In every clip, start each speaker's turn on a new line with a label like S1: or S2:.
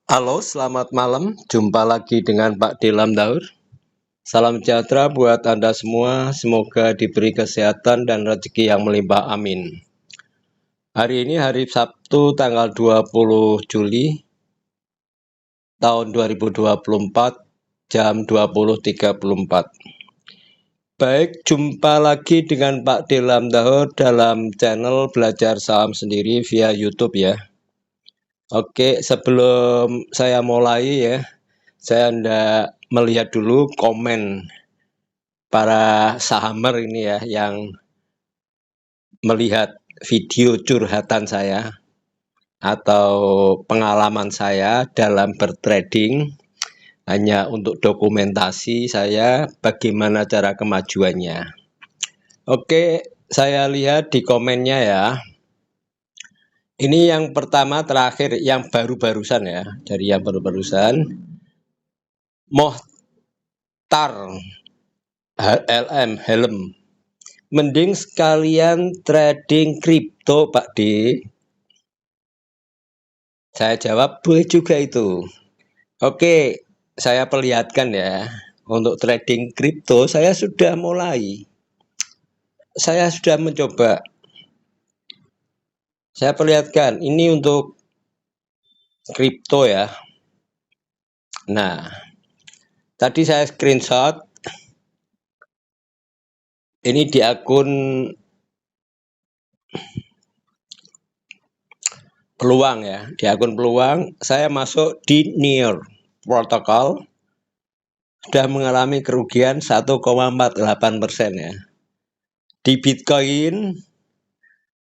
S1: Halo, selamat malam. Jumpa lagi dengan Pak Dilam Daur. Salam sejahtera buat Anda semua. Semoga diberi kesehatan dan rezeki yang melimpah. Amin. Hari ini hari Sabtu tanggal 20 Juli tahun 2024 jam 20.34. Baik, jumpa lagi dengan Pak Dilam Daur dalam channel Belajar Saham Sendiri via YouTube ya. Oke, sebelum saya mulai ya, saya hendak melihat dulu komen para sahamer ini ya yang melihat video curhatan saya atau pengalaman saya dalam bertrading hanya untuk dokumentasi saya bagaimana cara kemajuannya. Oke, saya lihat di komennya ya. Ini yang pertama terakhir yang baru-barusan ya, dari yang baru-barusan. Mohtar Helm. Mending sekalian trading kripto, Pak D. Saya jawab, boleh juga itu. Oke, saya perlihatkan ya. Untuk trading kripto, saya sudah mulai. Saya sudah mencoba. Saya perlihatkan, ini untuk kripto ya. Nah, tadi saya screenshot. Ini di akun peluang ya. Di akun peluang, saya masuk di Near Protocol. Sudah mengalami kerugian 1,48% ya. Di Bitcoin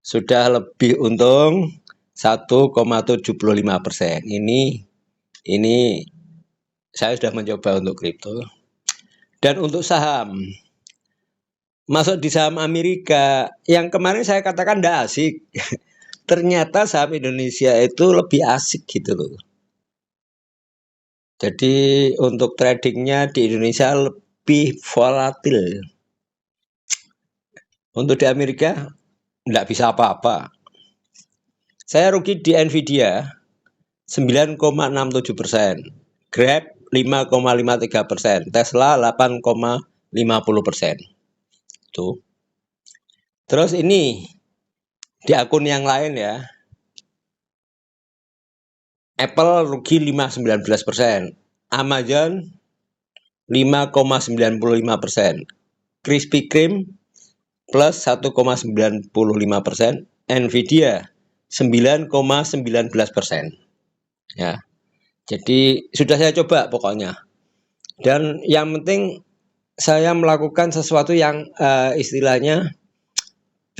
S1: sudah lebih untung 1,75%. Ini saya sudah mencoba untuk kripto. Dan untuk saham, masuk di saham Amerika yang kemarin saya katakan tidak asik. Ternyata saham Indonesia itu lebih asik gitu loh. Jadi untuk tradingnya di Indonesia lebih volatil. Untuk di Amerika tidak bisa apa-apa. Saya rugi di Nvidia 9,67%, Grab 5,53%, Tesla 8,50%. Tuh. Terus ini di akun yang lain ya. Apple rugi 5,19%, Amazon 5,95%, Krispy Kreme plus 1,95%, Nvidia 9,19%. Ya. Jadi sudah saya coba pokoknya. Dan yang penting saya melakukan sesuatu yang istilahnya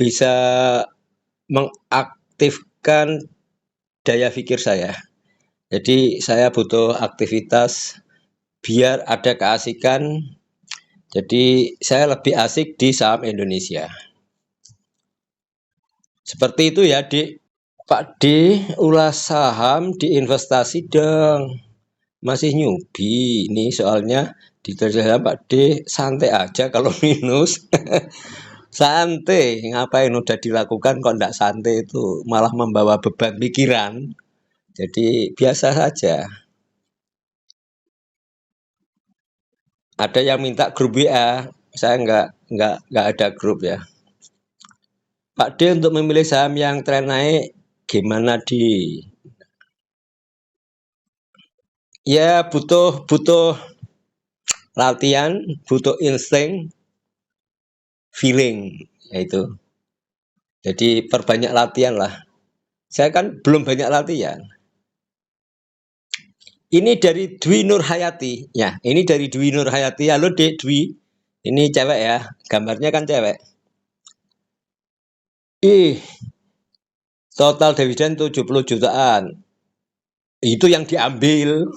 S1: bisa mengaktifkan daya pikir saya. Jadi saya butuh aktivitas biar ada keasikan. Jadi saya lebih asik di saham Indonesia. Seperti itu ya, Dik. Pak D, ulas saham di investasi dong. Masih newbie ini soalnya di saham Pak D santai aja kalau minus. Santai, ngapain udah dilakukan kok enggak santai itu malah membawa beban pikiran. Jadi biasa saja. Ada yang minta grup WA, saya enggak ada grup ya. Pak D untuk memilih saham yang tren naik gimana di? Ya butuh latihan, butuh insting, feeling yaitu. Jadi perbanyak latihan lah. Saya kan belum banyak latihan. Ini dari Dwi Nur Hayati. Ya, ini dari Dwi Nur Hayati. Halo Dek Dwi. Ini cewek ya. Gambarnya kan cewek. Total dividen 70 jutaan. Itu yang diambil.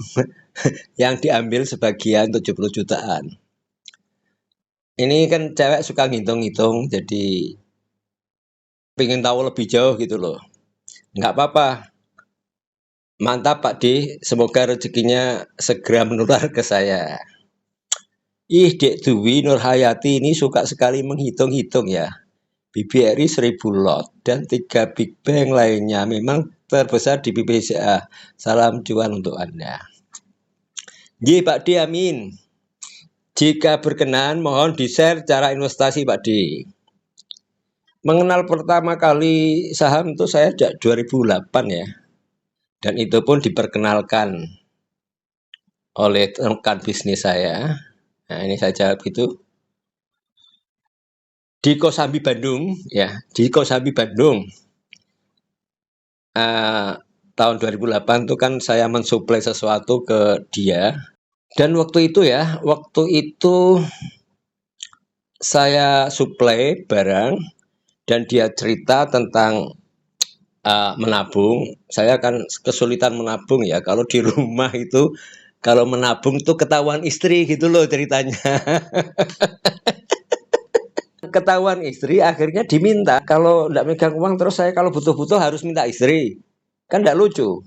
S1: Yang diambil sebagian 70 jutaan. Ini kan cewek suka ngitung-ngitung. Jadi pengen tahu lebih jauh gitu loh. Nggak apa-apa. Mantap Pak D, semoga rezekinya segera menular ke saya. Dek Dwi Nur Hayati ini suka sekali menghitung-hitung ya. BBRI 1000 lot dan 3 Big Bang lainnya memang terbesar di BPCA. Salam cuan untuk Anda. Ji Pak D, amin. Jika berkenan, mohon di-share cara investasi Pak D. Mengenal pertama kali saham itu saya sejak 2008 ya. Dan itu pun diperkenalkan oleh rekan bisnis saya. Nah, ini saya jawab itu. Di Kosambi Bandung, ya, di Kosambi Bandung. Tahun 2008 itu kan saya mensuplai sesuatu ke dia. Dan waktu itu saya suplai barang dan dia cerita tentang menabung. Saya kan kesulitan menabung ya. Kalau di rumah itu, kalau menabung tuh ketahuan istri gitu loh ceritanya. Ketahuan istri, akhirnya diminta. Kalau tidak megang uang, terus saya kalau butuh-butuh harus minta istri. Kan tidak lucu.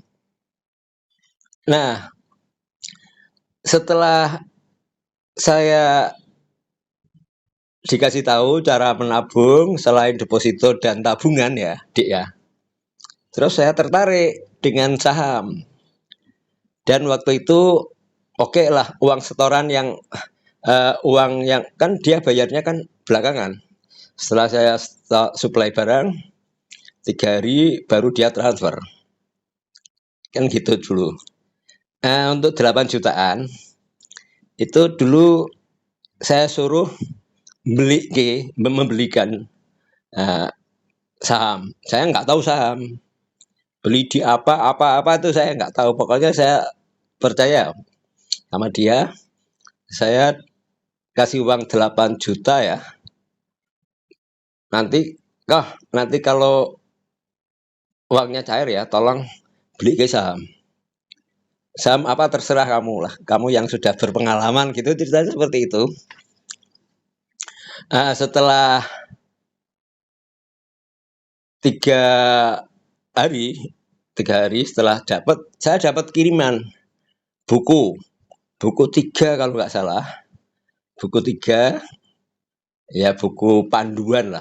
S1: Nah, setelah saya dikasih tahu cara menabung selain deposito dan tabungan ya, Dik ya. Terus saya tertarik dengan saham. Dan waktu itu oke lah uang setoran yang uang yang kan dia bayarnya kan belakangan. Setelah saya suplai barang 3 hari baru dia transfer. Kan gitu dulu. Untuk 8 jutaan itu dulu saya suruh membelikan saham. Saya nggak tahu saham. Beli di apa itu saya nggak tahu. Pokoknya saya percaya sama dia. Saya kasih uang 8 juta ya. Nanti kalau uangnya cair ya, tolong beli ke saham. Saham apa terserah kamu lah. Kamu yang sudah berpengalaman gitu, ceritanya seperti itu. Setelah 3 hari setelah saya dapat kiriman buku 3 kalau nggak salah, buku 3 ya, buku panduan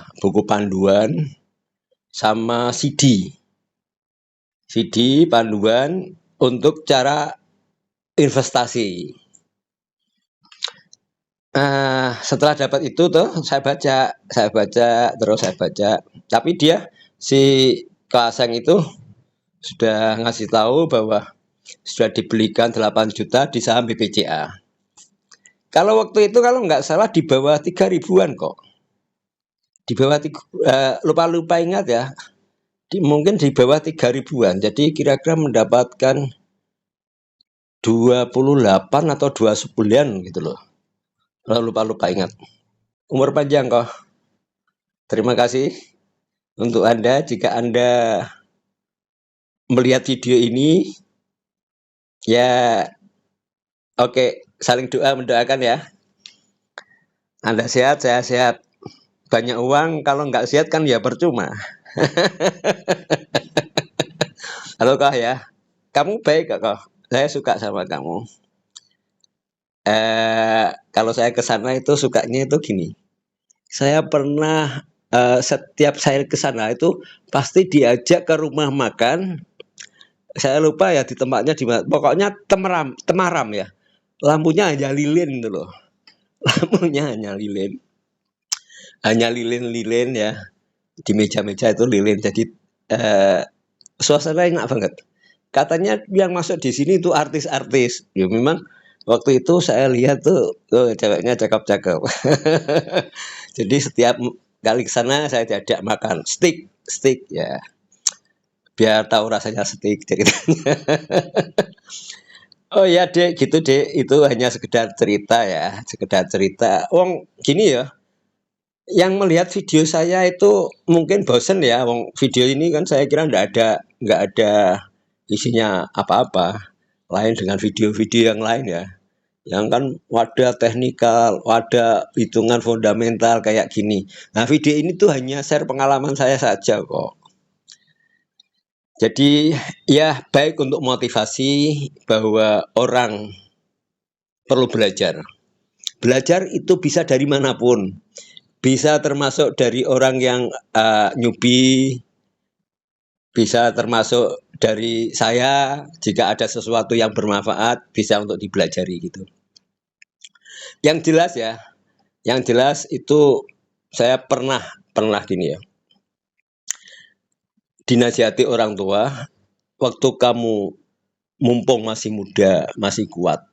S1: sama CD panduan untuk cara investasi. Setelah dapat itu tuh saya baca, tapi dia si Klaseng itu sudah ngasih tahu bahwa sudah dibelikan 8 juta di saham BPCA. Kalau waktu itu kalau nggak salah di bawah 3 ribuan kok. Di bawah lupa ingat ya. Mungkin di bawah 3 ribuan. Jadi kira-kira mendapatkan 28 atau 29 gitu loh. Lupa ingat. Umur panjang kok. Terima kasih untuk Anda. Jika Anda melihat video ini, ya oke, saling doa mendoakan ya. Anda sehat, saya sehat. Banyak uang, kalau nggak sehat kan ya percuma. Halo Kak ya, kamu baik gak Kak? Saya suka sama kamu. Kalau saya ke sana itu sukanya itu gini. Saya pernah setiap saya ke sana itu pasti diajak ke rumah makan. Saya lupa ya di tempatnya di mana. Pokoknya temaram ya. Lampunya hanya lilin itu loh. Lampunya hanya lilin. Hanya lilin ya. Di meja-meja itu lilin. Jadi suasana enak banget. Katanya yang masuk di sini itu artis-artis. Ya memang waktu itu saya lihat tuh ceweknya cakep-cakep. Jadi setiap kali ke sana saya diajak makan steak ya. Biar tahu rasanya steak ceritanya. Oh ya Dek, gitu Dek. Itu hanya sekedar cerita ya, sekedar cerita. Wong gini ya. Yang melihat video saya itu mungkin bosen ya. Wong video ini kan saya kira nggak ada isinya apa-apa lain dengan video-video yang lain ya, yang kan wadah teknikal, wadah hitungan fundamental kayak gini. Nah video ini tuh hanya share pengalaman saya saja kok. Jadi ya baik untuk motivasi bahwa orang perlu belajar. Belajar itu bisa dari manapun. Bisa termasuk dari orang yang newbie, bisa termasuk dari saya, jika ada sesuatu yang bermanfaat bisa untuk dipelajari gitu. Yang jelas ya, yang jelas itu saya pernah gini ya, dinasihati orang tua, waktu kamu mumpung masih muda, masih kuat,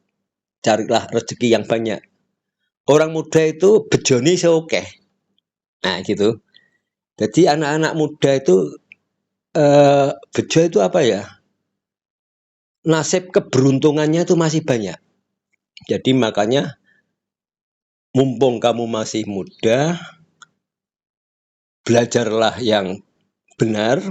S1: carilah rezeki yang banyak. Orang muda itu bejoni seokeh. Nah gitu. Jadi anak-anak muda itu bejo itu apa ya? Nasib keberuntungannya itu masih banyak. Jadi makanya mumpung kamu masih muda, belajarlah yang benar.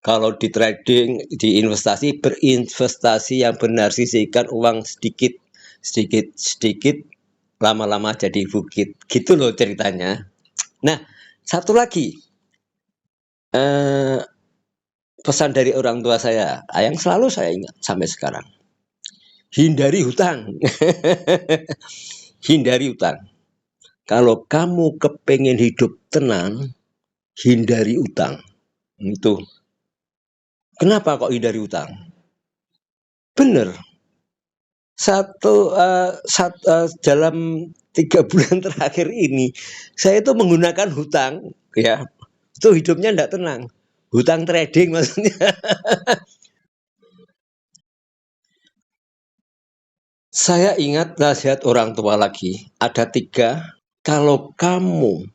S1: Kalau di trading, di investasi, berinvestasi yang benar, sisihkan uang sedikit, sedikit, sedikit, lama-lama jadi bukit. Gitu loh ceritanya. Nah, satu lagi, pesan dari orang tua saya, yang selalu saya ingat sampai sekarang. Hindari hutang. Hindari hutang. Kalau kamu kepengen hidup tenang, hindari utang. Itu. Kenapa kok hindari utang? Bener. Dalam 3 bulan terakhir ini, saya itu menggunakan hutang, ya. Itu hidupnya tidak tenang. Hutang trading maksudnya. Saya ingat nasihat orang tua lagi. Ada 3. Kalau kamu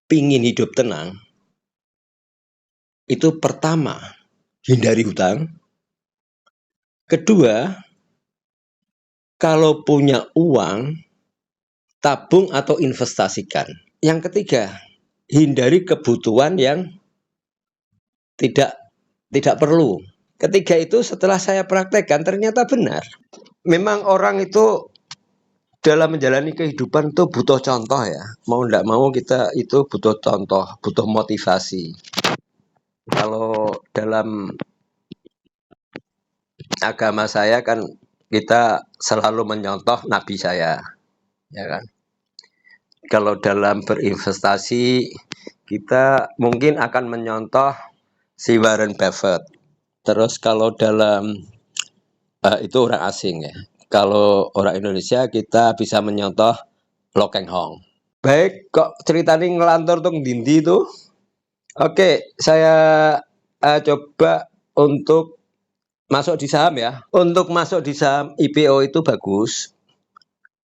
S1: pingin hidup tenang, itu pertama, hindari hutang. Kedua, kalau punya uang, tabung atau investasikan. Yang ketiga, hindari kebutuhan yang tidak perlu. Ketiga itu setelah saya praktekkan ternyata benar. Memang orang itu dalam menjalani kehidupan itu butuh contoh ya. Mau tidak mau kita itu butuh contoh, butuh motivasi. Kalau dalam agama saya kan kita selalu menyontoh nabi saya, ya kan. Kalau dalam berinvestasi kita mungkin akan menyontoh si Warren Buffett. Terus kalau dalam itu orang asing ya. Kalau orang Indonesia kita bisa menyontoh Lo Keng Hong. Baik, kok ceritanya ngelantur tuh dindi itu. Oke, saya coba untuk masuk di saham ya. Untuk masuk di saham IPO itu bagus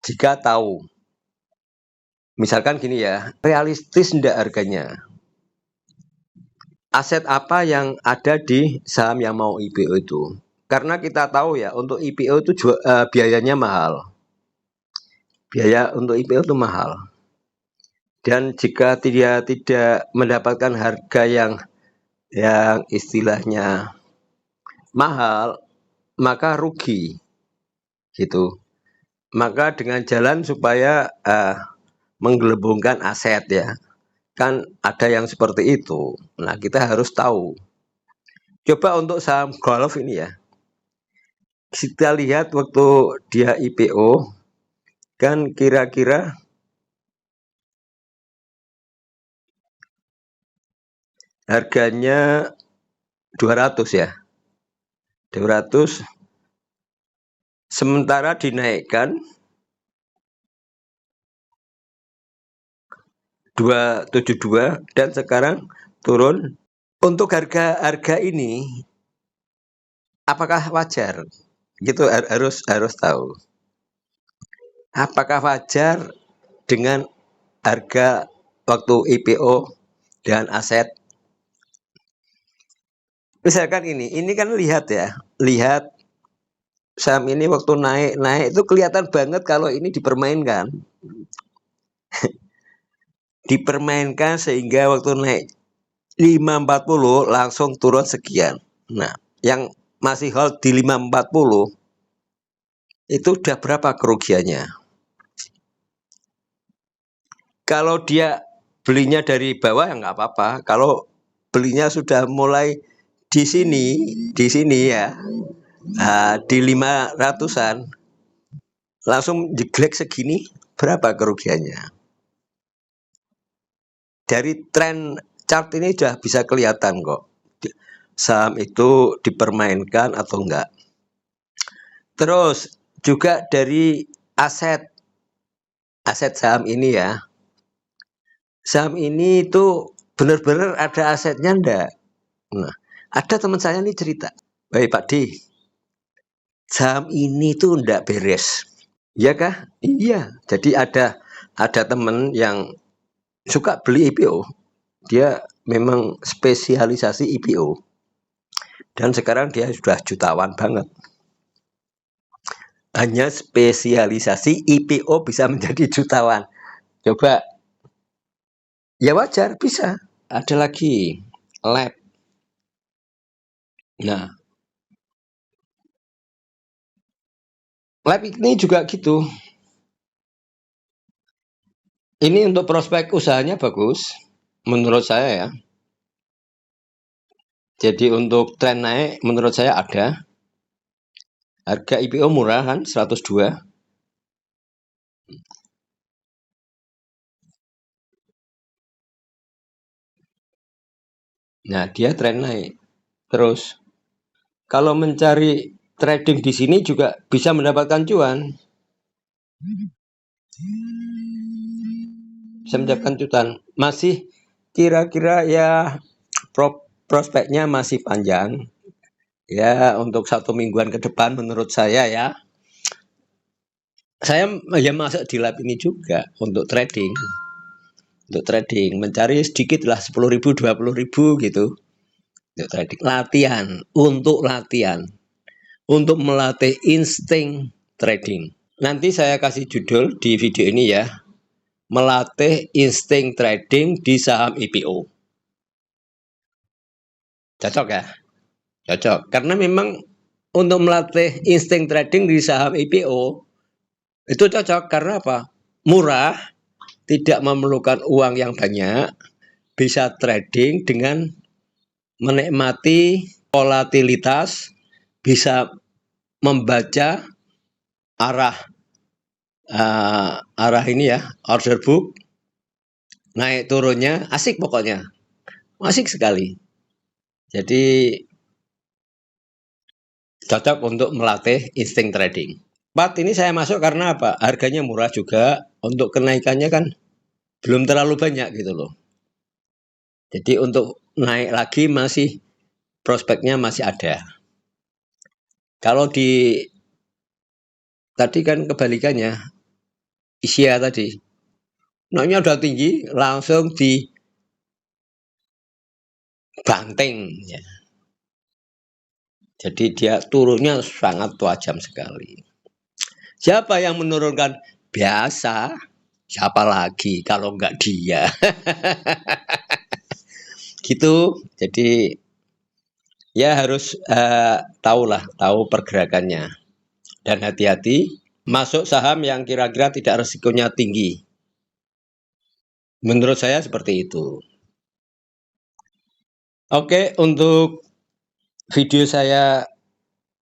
S1: jika tahu. Misalkan gini ya, realistis enggak harganya? Aset apa yang ada di saham yang mau IPO itu? Karena kita tahu ya, untuk IPO itu biayanya mahal. Biaya untuk IPO itu mahal. Dan jika dia tidak mendapatkan harga yang istilahnya mahal, maka rugi gitu. Maka dengan jalan supaya menggelembungkan aset ya, kan ada yang seperti itu. Nah, kita harus tahu. Coba untuk saham golf ini ya, kita lihat waktu dia IPO kan kira-kira harganya 200 ya, 200, sementara dinaikkan 272 dan sekarang turun. Untuk harga ini apakah wajar? Gitu harus tahu. Apakah wajar dengan harga waktu IPO dan aset? Misalkan ini kan lihat ya, lihat saham ini waktu naik itu kelihatan banget kalau ini dipermainkan. Dipermainkan sehingga waktu naik 540 langsung turun sekian. Nah, yang masih hold di 540 itu udah berapa kerugiannya? Kalau dia belinya dari bawah ya nggak apa-apa. Kalau belinya sudah mulai di sini ya, di 500-an, langsung jeglek segini, berapa kerugiannya? Dari tren chart ini sudah bisa kelihatan kok. saham itu dipermainkan atau enggak. Terus juga dari aset saham ini ya. Saham ini itu benar-benar ada asetnya enggak? Nah, ada teman saya nih cerita, "Baik Pak D, saham ini tuh enggak beres." Iya kah? Iya. Jadi ada teman yang suka beli IPO. Dia memang spesialisasi IPO. Dan sekarang dia sudah jutawan banget. Hanya spesialisasi IPO bisa menjadi jutawan. Coba, ya wajar, bisa. Ada lagi, lab. Nah, lab ini juga gitu. Ini untuk prospek usahanya bagus, menurut saya ya. Jadi untuk tren naik, menurut saya ada. Harga IPO murah kan, 102. Nah, dia tren naik. Terus, kalau mencari trading di sini juga bisa mendapatkan cuan. Bisa mendapatkan cuan. Masih kira-kira ya prospeknya masih panjang. Ya, untuk 1 mingguan ke depan menurut saya ya. Saya ya masuk di lab ini juga untuk trading. Untuk trading, mencari sedikit lah 10.000, 20.000 gitu. Untuk trading, latihan. Untuk melatih insting trading. Nanti saya kasih judul di video ini ya. Melatih insting trading di saham IPO. Cocok ya? Cocok. Karena memang untuk melatih insting trading di saham IPO itu cocok karena apa? Murah, tidak memerlukan uang yang banyak, bisa trading dengan menikmati volatilitas, bisa membaca arah ini ya, order book, naik turunnya, asik pokoknya. Asik sekali. Jadi cocok untuk melatih insting trading. Part ini saya masuk karena apa? Harganya murah juga, untuk kenaikannya kan belum terlalu banyak gitu loh. Jadi untuk naik lagi masih prospeknya masih ada. Kalau di tadi kan kebalikannya, Asia tadi, naiknya udah tinggi, langsung dibanting. Ya. Jadi dia turunnya sangat tajam sekali. Siapa yang menurunkan? Biasa, siapa lagi kalau enggak dia? Gitu. Jadi ya harus tahu pergerakannya dan hati-hati masuk saham yang kira-kira tidak resikonya tinggi. Menurut saya seperti itu. Oke, untuk video saya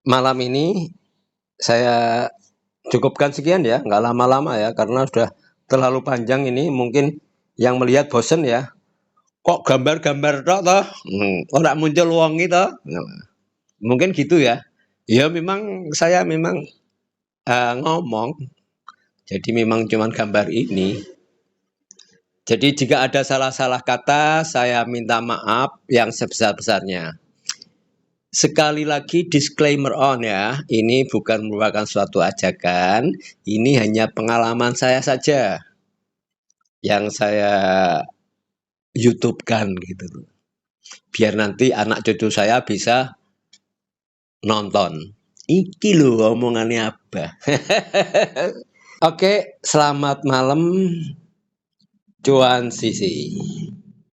S1: malam ini saya cukupkan sekian ya, nggak lama-lama ya, karena sudah terlalu panjang ini. Mungkin yang melihat bosen ya. Kok gambar-gambar tok toh? Ora muncul wong itu. Mungkin gitu ya. Ya memang saya memang ngomong. Jadi memang cuma gambar ini. Jadi jika ada salah-salah kata, saya minta maaf yang sebesar-besarnya. Sekali lagi disclaimer on ya, ini bukan merupakan suatu ajakan, ini hanya pengalaman saya saja yang saya YouTube-kan gitu. Biar nanti anak cucu saya bisa nonton. Iki lho omongannya apa? Oke, selamat malam Cuan Sisi.